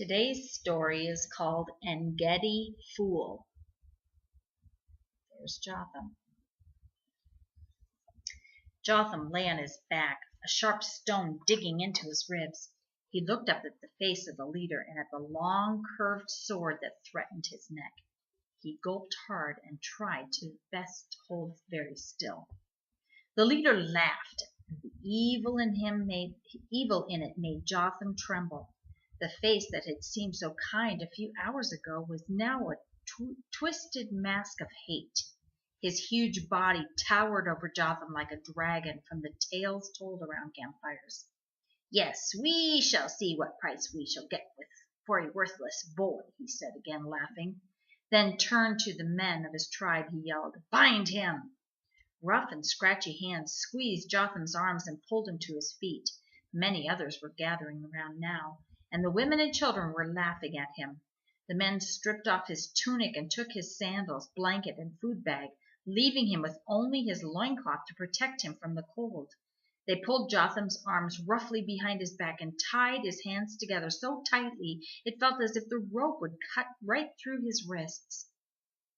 Today's story is called Engedi Fool. There's Jotham. Jotham lay on his back, a sharp stone digging into his ribs. He looked up at the face of the leader and at the long curved sword that threatened his neck. He gulped hard and tried to best hold very still. The leader laughed, and the evil in it made Jotham tremble. The face that had seemed so kind a few hours ago was now a twisted mask of hate. His huge body towered over Jotham like a dragon from the tales told around campfires. "Yes, we shall see what price we shall get for a worthless boy," he said, again laughing. Then turned to the men of his tribe, he yelled, "Bind him!" Rough and scratchy hands squeezed Jotham's arms and pulled him to his feet. Many others were gathering around now, and the women and children were laughing at him. The men stripped off his tunic and took his sandals, blanket, and food bag, leaving him with only his loincloth to protect him from the cold. They pulled Jotham's arms roughly behind his back and tied his hands together so tightly it felt as if the rope would cut right through his wrists.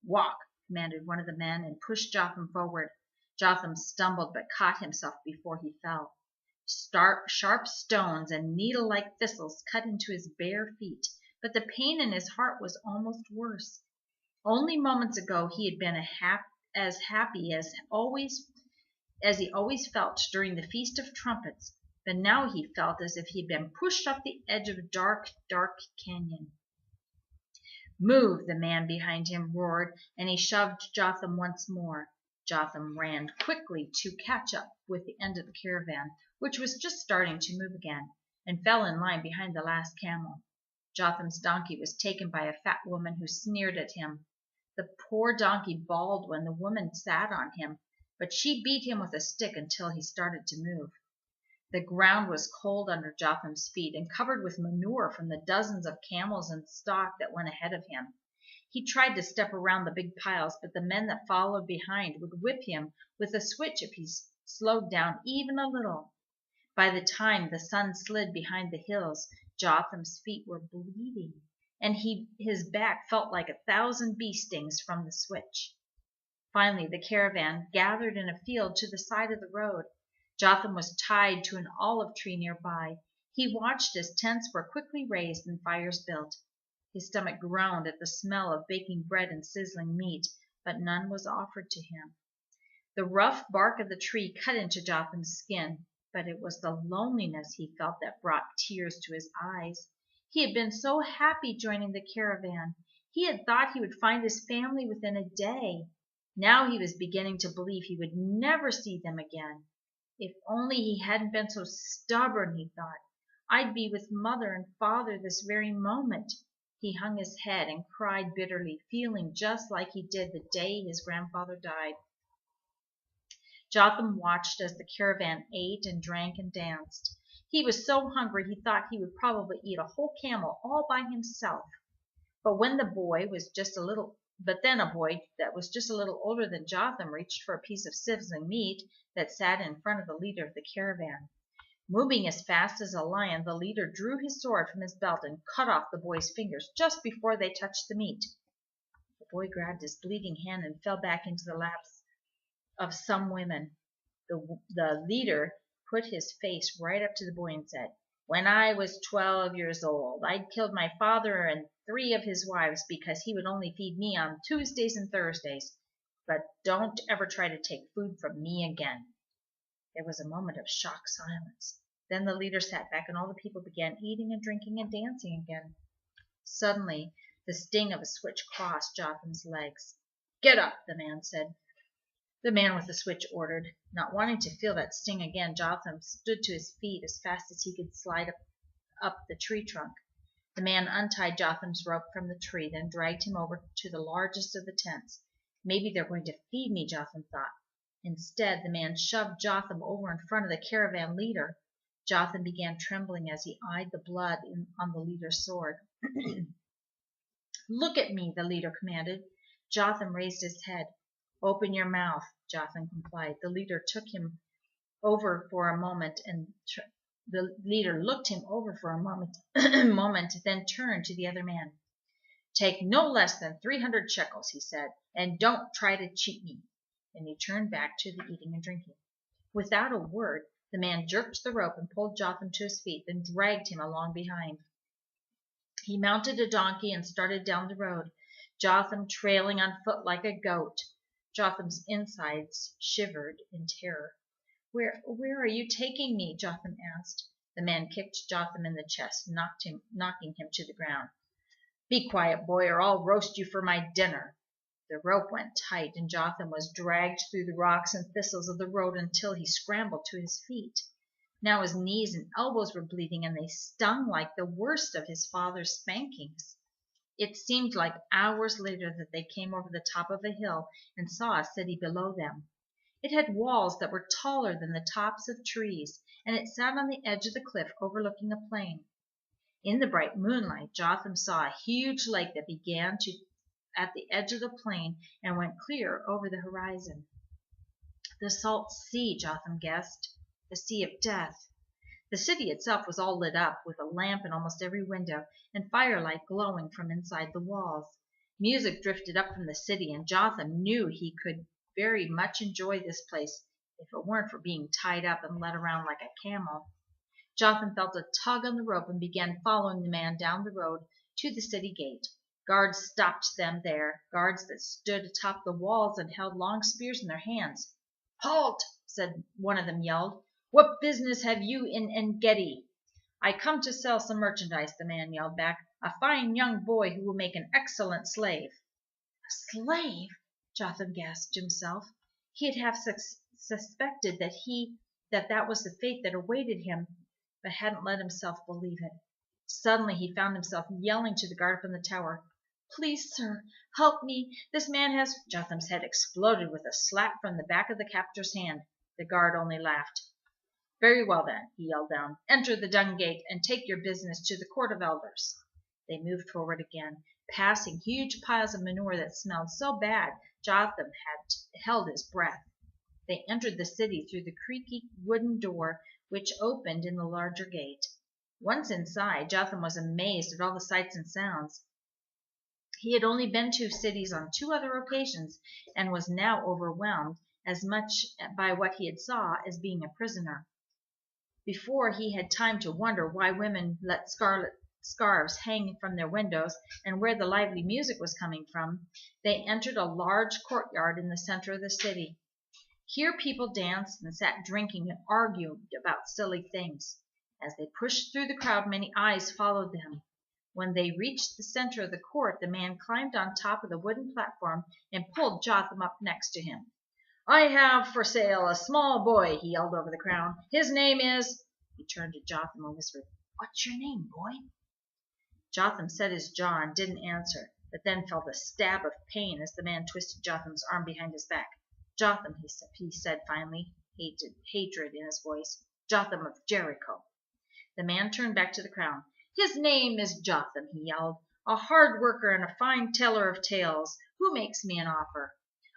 "Walk," commanded one of the men, and pushed Jotham forward. Jotham stumbled but caught himself before he fell. Sharp stones and needle-like thistles cut into his bare feet, but the pain in his heart was almost worse. Only moments ago he had been as happy as he always felt during the Feast of Trumpets, but now he felt as if he had been pushed off the edge of a dark, dark canyon. "Move!" the man behind him roared, and he shoved Jotham once more. Jotham ran quickly to catch up with the end of the caravan, which was just starting to move again, and fell in line behind the last camel. Jotham's donkey was taken by a fat woman who sneered at him. The poor donkey bawled when the woman sat on him, but she beat him with a stick until he started to move. The ground was cold under Jotham's feet and covered with manure from the dozens of camels and stock that went ahead of him. He tried to step around the big piles, but the men that followed behind would whip him with a switch if he slowed down even a little. By the time the sun slid behind the hills, Jotham's feet were bleeding, and his back felt like 1,000 bee stings from the switch. Finally, the caravan gathered in a field to the side of the road. Jotham was tied to an olive tree nearby. He watched as tents were quickly raised and fires built. His stomach groaned at the smell of baking bread and sizzling meat, but none was offered to him. The rough bark of the tree cut into Jotham's skin, but it was the loneliness he felt that brought tears to his eyes. He had been so happy joining the caravan. He had thought he would find his family within a day. Now he was beginning to believe he would never see them again. If only he hadn't been so stubborn, he thought. I'd be with mother and father this very moment. He hung his head and cried bitterly, feeling just like he did the day his grandfather died. Jotham watched as the caravan ate and drank and danced. He was so hungry he thought he would probably eat a whole camel all by himself. But then a boy that was just a little older than Jotham reached for a piece of sizzling meat that sat in front of the leader of the caravan. Moving as fast as a lion, the leader drew his sword from his belt and cut off the boy's fingers just before they touched the meat. The boy grabbed his bleeding hand and fell back into the laps of some women. The leader put his face right up to the boy and said, "When I was 12 years old, I'd killed my father and 3 of his wives because he would only feed me on Tuesdays and Thursdays. But don't ever try to take food from me again." There was a moment of shocked silence. Then the leader sat back and all the people began eating and drinking and dancing again. Suddenly, the sting of a switch crossed Jotham's legs. "Get up," the man said. The man with the switch ordered. Not wanting to feel that sting again, Jotham stood to his feet as fast as he could slide up the tree trunk. The man untied Jotham's rope from the tree, then dragged him over to the largest of the tents. Maybe they're going to feed me, Jotham thought. Instead, the man shoved Jotham over in front of the caravan leader. Jotham began trembling as he eyed the blood on the leader's sword. "Look at me," the leader commanded. Jotham raised his head. "Open your mouth," Jotham complied. The leader took him over for a moment and The leader looked him over for a moment, then turned to the other man. "Take no less than 300 shekels," he said, "and don't try to cheat me." Then he turned back to the eating and drinking. Without a word, the man jerked the rope and pulled Jotham to his feet, then dragged him along behind. He mounted a donkey and started down the road, Jotham trailing on foot like a goat. Jotham's insides shivered in terror. Where are you taking me?" Jotham asked. The man kicked Jotham in the chest, knocking him to the ground. "Be quiet, boy, or I'll roast you for my dinner." The rope went tight, and Jotham was dragged through the rocks and thistles of the road until he scrambled to his feet. Now his knees and elbows were bleeding, and they stung like the worst of his father's spankings. It seemed like hours later that they came over the top of a hill and saw a city below them. It had walls that were taller than the tops of trees, and it sat on the edge of the cliff overlooking a plain. In the bright moonlight, Jotham saw a huge lake that began at the edge of the plain and went clear over the horizon. The salt sea, Jotham guessed, the sea of death. The city itself was all lit up, with a lamp in almost every window, and firelight glowing from inside the walls. Music drifted up from the city, and Jotham knew he could very much enjoy this place if it weren't for being tied up and led around like a camel. Jotham felt a tug on the rope and began following the man down the road to the city gate. Guards stopped them there, guards that stood atop the walls and held long spears in their hands. "Halt!" one of them yelled. "What business have you in En-Gedi?" "I come to sell some merchandise," the man yelled back. "A fine young boy who will make an excellent slave." A slave? Jotham gasped himself. He'd have suspected that was the fate that awaited him, but hadn't let himself believe it. Suddenly he found himself yelling to the guard from the tower, "Please, sir, help me. This man has—" Jotham's head exploded with a slap from the back of the captor's hand. The guard only laughed. "Very well, then," he yelled down. "Enter the dung gate and take your business to the court of elders." They moved forward again, passing huge piles of manure that smelled so bad Jotham had held his breath. They entered the city through the creaky wooden door which opened in the larger gate. Once inside, Jotham was amazed at all the sights and sounds. He had only been to cities on 2 other occasions, and was now overwhelmed as much by what he had saw as being a prisoner. Before he had time to wonder why women let scarlet scarves hang from their windows and where the lively music was coming from, they entered a large courtyard in the center of the city. Here people danced and sat drinking and argued about silly things. As they pushed through the crowd, many eyes followed them. When they reached the center of the court, the man climbed on top of the wooden platform and pulled Jotham up next to him. "I have for sale a small boy," he yelled over the crowd. "His name is—" He turned to Jotham and whispered, "What's your name, boy?" Jotham set his jaw and didn't answer, but then felt a stab of pain as the man twisted Jotham's arm behind his back. "Jotham," he said finally, hatred in his voice. "Jotham of Jericho." The man turned back to the crowd. "His name is Jotham," he yelled. "A hard worker and a fine teller of tales. Who makes me an offer?"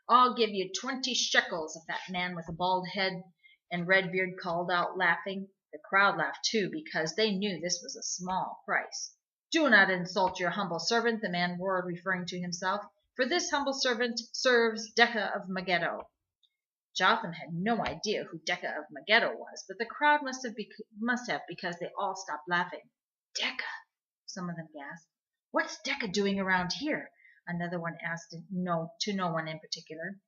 "I'll give you 20 shekels," a fat man with a bald head and red beard called out, laughing. The crowd laughed too, because they knew this was a small price. "Do not insult your humble servant," the man roared, referring to himself, "for this humble servant serves Decca of Megiddo." Jotham had no idea who Decca of Megiddo was, but the crowd must have because they all stopped laughing. "Decca," some of them gasped. "What's Decca doing around here?" Another one asked to no one in particular.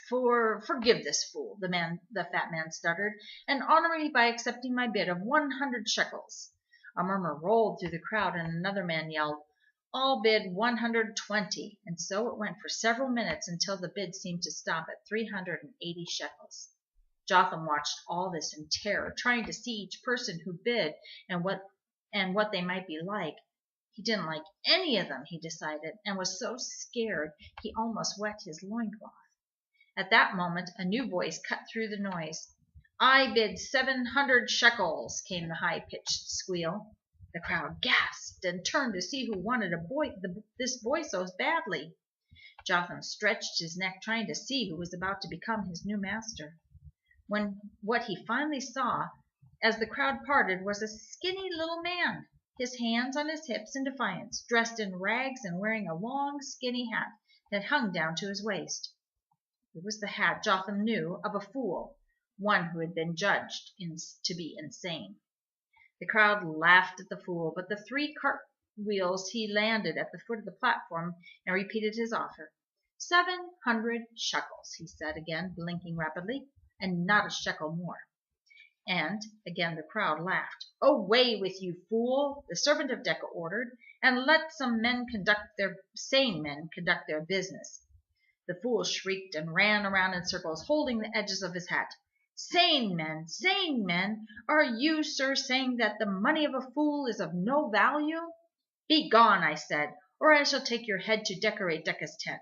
"Forgive this fool," the fat man stuttered, "and honor me by accepting my bid of 100 shekels." A murmur rolled through the crowd, and another man yelled, "I'll bid 120," and so it went for several minutes until the bid seemed to stop at 380 shekels. Jotham watched all this in terror, trying to see each person who bid and what they might be like. He didn't like any of them, he decided, and was so scared he almost wet his loincloth. At that moment a new voice cut through the noise. "I bid 700 shekels," came the high-pitched squeal. The crowd gasped and turned to see who wanted this boy so badly. Jotham stretched his neck, trying to see who was about to become his new master. When what he finally saw as the crowd parted, was a skinny little man, his hands on his hips in defiance, dressed in rags and wearing a long, skinny hat that hung down to his waist. It was the hat Jotham knew of a fool, one who had been judged to be insane. The crowd laughed at the fool, but the 3 cartwheels he landed at the foot of the platform and repeated his offer. 700 shekels, he said again, blinking rapidly, and not a shekel more. And again the crowd laughed. Away with you, fool, the servant of Decca ordered, and let some sane men conduct their business. The fool shrieked and ran around in circles, holding the edges of his hat. Sane men! Sane men! Are you, sir, saying that the money of a fool is of no value? Be gone, I said, or I shall take your head to decorate Decca's tent.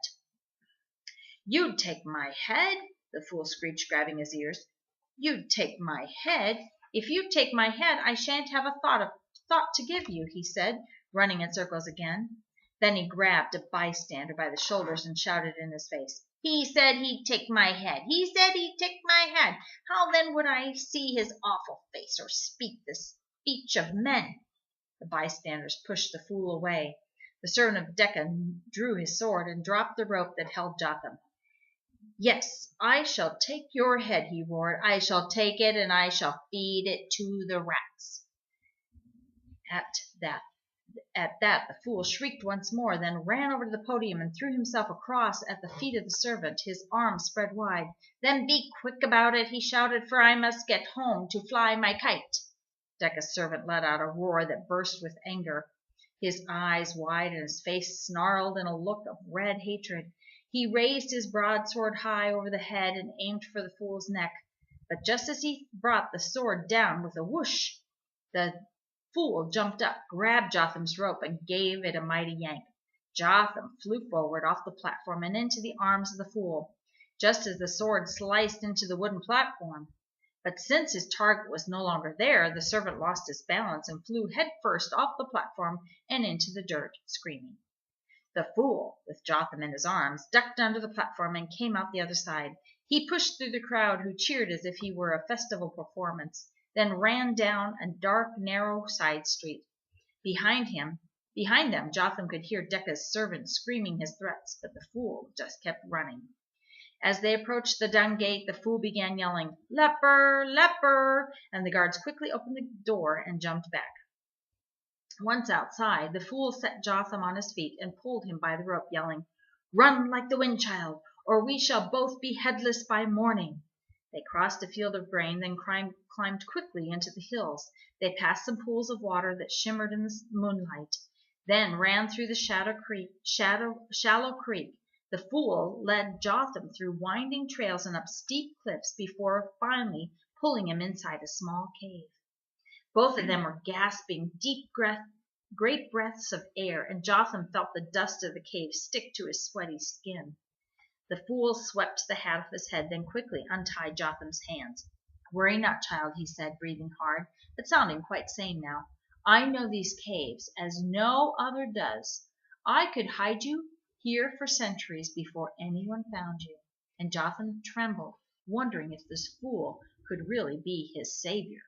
You'd take my head? The fool screeched, grabbing his ears. You'd take my head? If you take my head, I shan't have a thought to give you, he said, running in circles again. Then he grabbed a bystander by the shoulders and shouted in his face. He said he'd take my head. He said he'd take my head. How then would I see his awful face or speak the speech of men? The bystanders pushed the fool away. The servant of Decca drew his sword and dropped the rope that held Jotham. Yes, I shall take your head, he roared. I shall take it, and I shall feed it to the rats. At that, the fool shrieked once more, then ran over to the podium and threw himself across at the feet of the servant, his arms spread wide. Then be quick about it, he shouted, for I must get home to fly my kite. Decca's servant let out a roar that burst with anger. His eyes wide and his face snarled in a look of red hatred. He raised his broadsword high over the head and aimed for the fool's neck. But just as he brought the sword down with a whoosh, the fool jumped up, grabbed Jotham's rope, and gave it a mighty yank. Jotham flew forward off the platform and into the arms of the fool, just as the sword sliced into the wooden platform. But since his target was no longer there, the servant lost his balance and flew head first off the platform and into the dirt, screaming. The fool, with Jotham in his arms, ducked under the platform and came out the other side. He pushed through the crowd, who cheered as if he were a festival performance, then ran down a dark, narrow side street. Behind them, Jotham could hear Decca's servant screaming his threats, but the fool just kept running. As they approached the dung gate, the fool began yelling, "Leper! Leper!" and the guards quickly opened the door and jumped back. Once outside, the fool set Jotham on his feet and pulled him by the rope, yelling, "Run like the wind child, or we shall both be headless by morning." They crossed a field of grain, then climbed quickly into the hills. They passed some pools of water that shimmered in the moonlight, then ran through the shallow creek. The fool led Jotham through winding trails and up steep cliffs before finally pulling him inside a small cave. Both of them were gasping great breaths of air, and Jotham felt the dust of the cave stick to his sweaty skin. The fool swept the hat off his head, then quickly untied Jotham's hands. "Worry not, child," he said, breathing hard, but sounding quite sane now. "I know these caves as no other does. I could hide you here for centuries before anyone found you." And Jotham trembled, wondering if this fool could really be his savior.